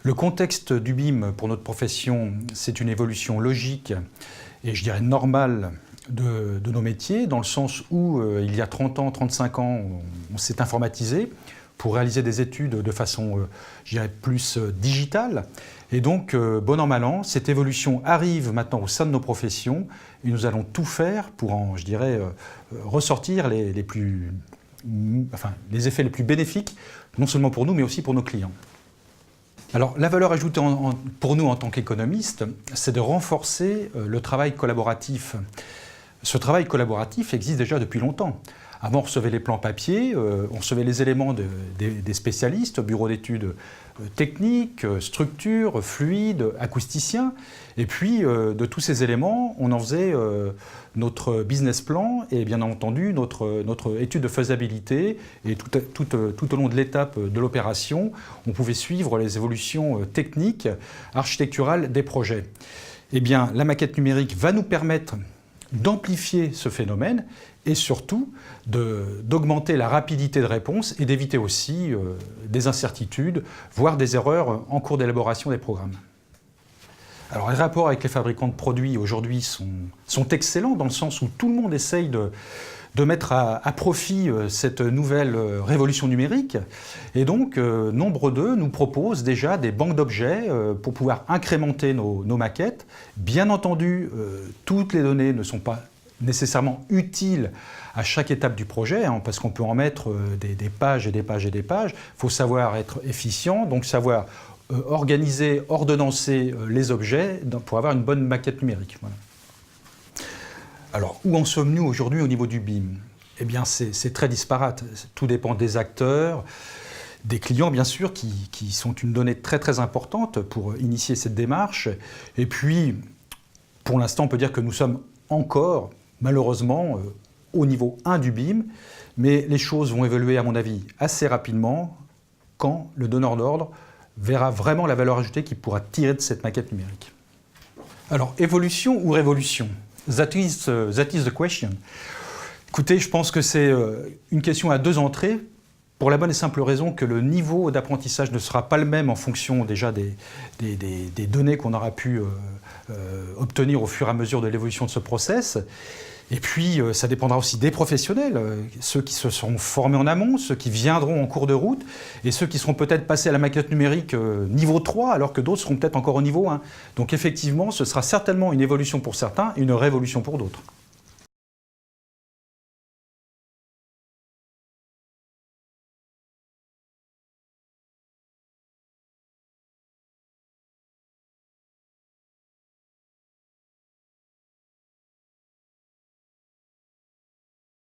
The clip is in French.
Le contexte du BIM pour notre profession, c'est une évolution logique et je dirais normale de nos métiers, dans le sens où il y a 30 ans, 35 ans, on s'est informatisé pour réaliser des études de façon, je dirais, plus digitale. Et donc, bon an, mal an, cette évolution arrive maintenant au sein de nos professions et nous allons tout faire pour en, je dirais, ressortir les effets les plus bénéfiques, non seulement pour nous, mais aussi pour nos clients. Alors, la valeur ajoutée pour nous en tant qu'économistes, c'est de renforcer le travail collaboratif. Ce travail collaboratif existe déjà depuis longtemps. Avant, on recevait les plans papier, on recevait les éléments des spécialistes, bureaux d'études techniques, structures, fluides, acousticiens. Et puis, de tous ces éléments, on en faisait notre business plan et bien entendu notre étude de faisabilité. Et tout au long de l'étape de l'opération, on pouvait suivre les évolutions techniques, architecturales des projets. Eh bien, la maquette numérique va nous permettre d'amplifier ce phénomène et surtout d'augmenter la rapidité de réponse et d'éviter aussi des incertitudes, voire des erreurs en cours d'élaboration des programmes. Alors les rapports avec les fabricants de produits aujourd'hui sont excellents dans le sens où tout le monde essaye de mettre à profit cette nouvelle révolution numérique. Et donc, nombre d'eux nous proposent déjà des banques d'objets pour pouvoir incrémenter nos maquettes. Bien entendu, toutes les données ne sont pas nécessairement utiles à chaque étape du projet, parce qu'on peut en mettre des pages et des pages et des pages. Il faut savoir être efficient, donc savoir organiser, ordonnancer les objets pour avoir une bonne maquette numérique. Voilà. Alors, où en sommes-nous aujourd'hui au niveau du BIM? Eh bien, c'est très disparate. Tout dépend des acteurs, des clients, bien sûr, qui sont une donnée très, très importante pour initier cette démarche. Et puis, pour l'instant, on peut dire que nous sommes encore, malheureusement, au niveau 1 du BIM, mais les choses vont évoluer, à mon avis, assez rapidement quand le donneur d'ordre verra vraiment la valeur ajoutée qu'il pourra tirer de cette maquette numérique. Alors, évolution ou révolution? That is the question. Écoutez, je pense que c'est une question à deux entrées, pour la bonne et simple raison que le niveau d'apprentissage ne sera pas le même en fonction déjà des données qu'on aura pu obtenir au fur et à mesure de l'évolution de ce process. Et puis, ça dépendra aussi des professionnels, ceux qui se seront formés en amont, ceux qui viendront en cours de route, et ceux qui seront peut-être passés à la maquette numérique niveau 3, alors que d'autres seront peut-être encore au niveau 1. Donc effectivement, ce sera certainement une évolution pour certains et une révolution pour d'autres.